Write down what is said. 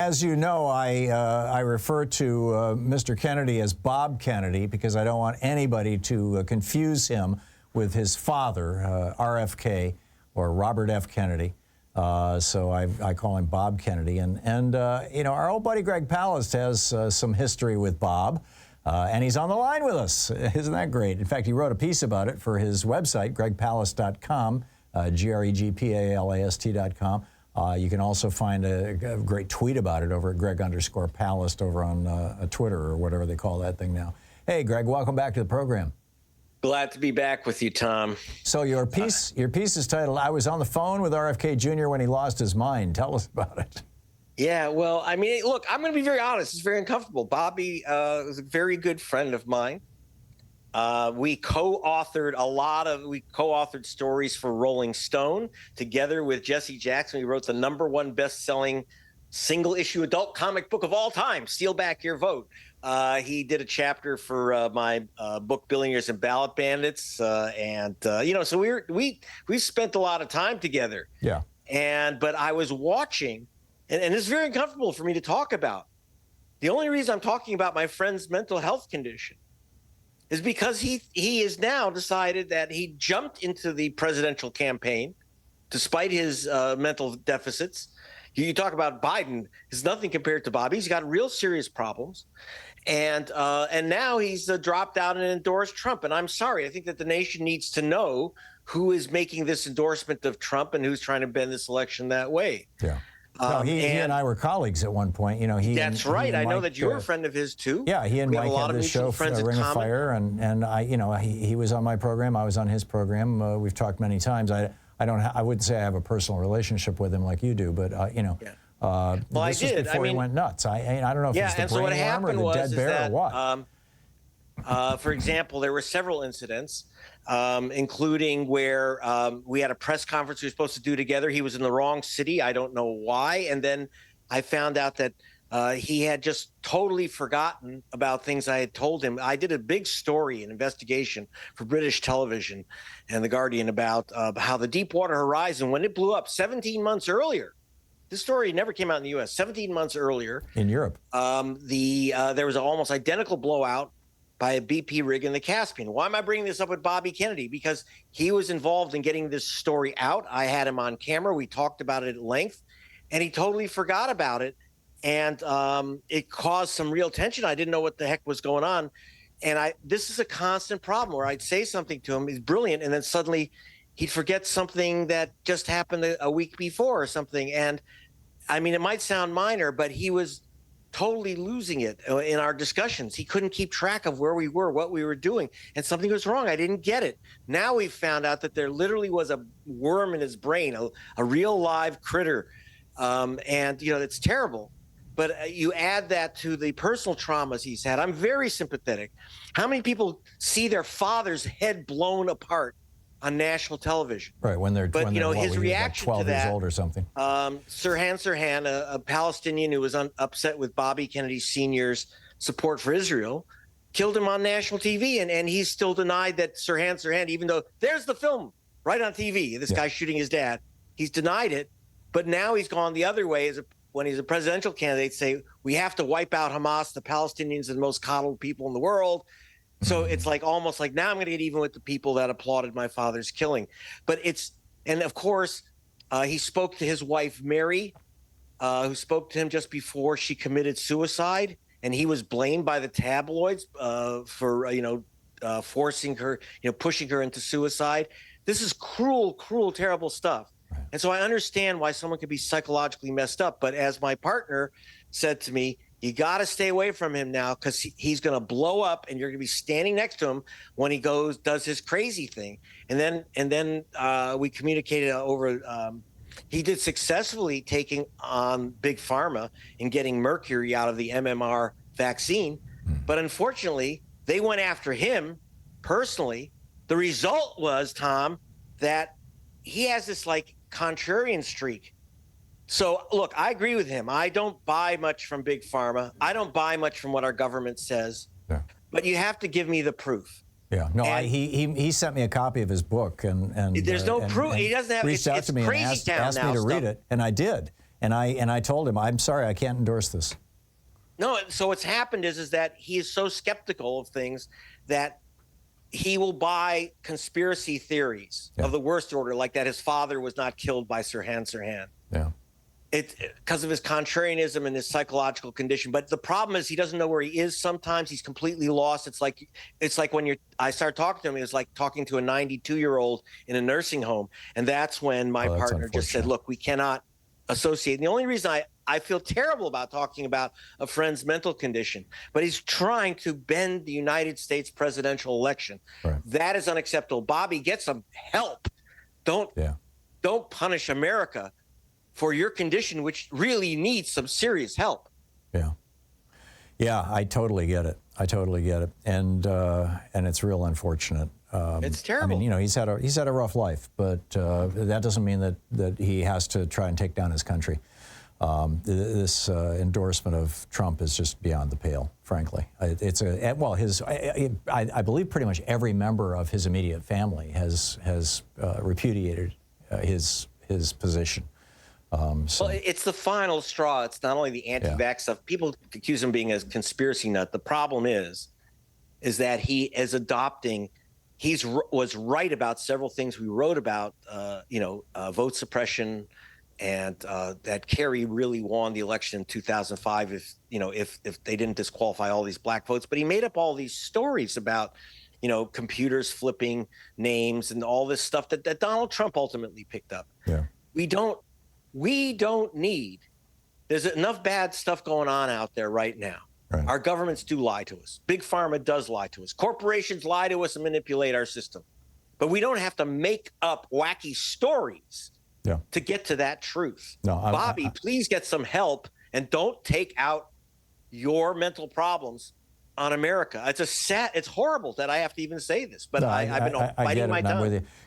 as you know, I refer to Mr. Kennedy as Bob Kennedy because I don't want anybody to confuse him with his father, RFK, or Robert F. Kennedy. So I call him Bob Kennedy. And you know, our old buddy Greg Palast has some history with Bob, and he's on the line with us. Isn't that great? In fact, he wrote a piece about it for his website, gregpalast.com, GREGPALAST.com. You can also find a great tweet about it over at Greg_Palast over on Twitter or whatever they call that thing now. Hey, Greg, welcome back to the program. Glad to be back with you, Tom. So your piece is titled, I was on the phone with RFK Jr. when he lost his mind. Tell us about it. Yeah, well, I mean, look, I'm going to be very honest. It's very uncomfortable. Bobby is a very good friend of mine. We co-authored stories for Rolling Stone together with Jesse Jackson. We wrote the #1 best-selling single-issue adult comic book of all time, Steal Back Your Vote. He did a chapter for my book, Billionaires and Ballot Bandits, you know, so we spent a lot of time together. Yeah. But I was watching, and it's very uncomfortable for me to talk about. The only reason I'm talking about my friend's mental health condition is because he has now decided that he jumped into the presidential campaign despite his mental deficits. You talk about Biden, is nothing compared to Bobby. He's got real serious problems. And now he's dropped out and endorsed Trump. And I'm sorry, I think that the nation needs to know who is making this endorsement of Trump and who's trying to bend this election that way. Yeah. No, he and I were colleagues at one point. You know, that's right. I know that you're a friend of his too. Yeah, he and Mike had this show, Ring of Fire, and I, you know, he was on my program. I was on his program. We've talked many times. I wouldn't say I have a personal relationship with him like you do, but you know. Yeah. Well, this was before he went nuts. I don't know if it's the brain worm or the dead bear or what. For example, there were several incidents, including where we had a press conference we were supposed to do together. He was in the wrong city. I don't know why. And then I found out that he had just totally forgotten about things I had told him. I did a big story, an investigation for British television and The Guardian about how the Deepwater Horizon, when it blew up 17 months earlier, this story never came out in the U.S. 17 months earlier. In Europe. There was an almost identical blowout by a BP rig in the Caspian. Why am I bringing this up with Bobby Kennedy? Because he was involved in getting this story out. I had him on camera. We talked about it at length, and he totally forgot about it. And it caused some real tension. I didn't know what the heck was going on. And this is a constant problem where I'd say something to him. He's brilliant. And then suddenly he'd forget something that just happened a week before or something. And I mean, it might sound minor, but he was totally losing it in our discussions. He couldn't keep track of where we were, what we were doing, and something was wrong. I didn't get it. Now we've found out that there literally was a worm in his brain, a real live critter. And, you know, it's terrible. But you add that to the personal traumas he's had. I'm very sympathetic. How many people see their father's head blown apart on national television? Right, when they're, his reaction like 12 to that, years old or something. Sirhan, a Palestinian who was upset with Bobby Kennedy Sr.'s support for Israel, killed him on national TV, and he's still denied that Sirhan, even though there's the film right on TV, this guy shooting his dad, he's denied it, but now he's gone the other way when he's a presidential candidate, say, we have to wipe out Hamas, the Palestinians are the most coddled people in the world. So it's like almost like now I'm going to get even with the people that applauded my father's killing. But and of course, he spoke to his wife, Mary, who spoke to him just before she committed suicide. And he was blamed by the tabloids for, forcing her, pushing her into suicide. This is cruel, cruel, terrible stuff. Right. And so I understand why someone could be psychologically messed up. But as my partner said to me, you got to stay away from him now because he's going to blow up and you're going to be standing next to him when he does his crazy thing. And then we communicated over. He did successfully taking on Big Pharma and getting mercury out of the MMR vaccine. But unfortunately, they went after him personally. The result was, Tom, that he has this like contrarian streak. So, look, I agree with him. I don't buy much from Big Pharma. I don't buy much from what our government says. Yeah. But you have to give me the proof. Yeah. No, he sent me a copy of his book and there's no proof. He doesn't have. Reached out to me and asked me to read it, and I did. And I told him, I'm sorry, I can't endorse this. No, so what's happened is that he is so skeptical of things that he will buy conspiracy theories of the worst order, like that his father was not killed by Sirhan. Yeah. It's because of his contrarianism and his psychological condition. But the problem is he doesn't know where he is sometimes. He's completely lost. It's like when I started talking to him, it was like talking to a 92-year-old in a nursing home. And that's when my partner just said, look, we cannot associate. And the only reason I feel terrible about talking about a friend's mental condition, but he's trying to bend the United States presidential election. Right. That is unacceptable. Bobby, get some help. Don't punish America for your condition, which really needs some serious help. Yeah. Yeah, I totally get it. And it's real unfortunate. It's terrible. I mean, you know, he's had a rough life, but that doesn't mean that he has to try and take down his country. This endorsement of Trump is just beyond the pale, frankly. I believe pretty much every member of his immediate family has repudiated his position. Well, it's the final straw. It's not only the anti-vax stuff. People accuse him of being a conspiracy nut. The problem is that he is adopting. Was right about several things we wrote about. Vote suppression, and that Kerry really won the election in 2005 if they didn't disqualify all these black votes. But he made up all these stories about, computers flipping names and all this stuff that Donald Trump ultimately picked up. Yeah. We don't need. There's enough bad stuff going on out there right now. Right. Our governments do lie to us. Big Pharma does lie to us. Corporations lie to us and manipulate our system. But we don't have to make up wacky stories to get to that truth. No, Bobby, please get some help and don't take out your mental problems on America. It's horrible that I have to even say this, but I've been biting my tongue. I'm with you.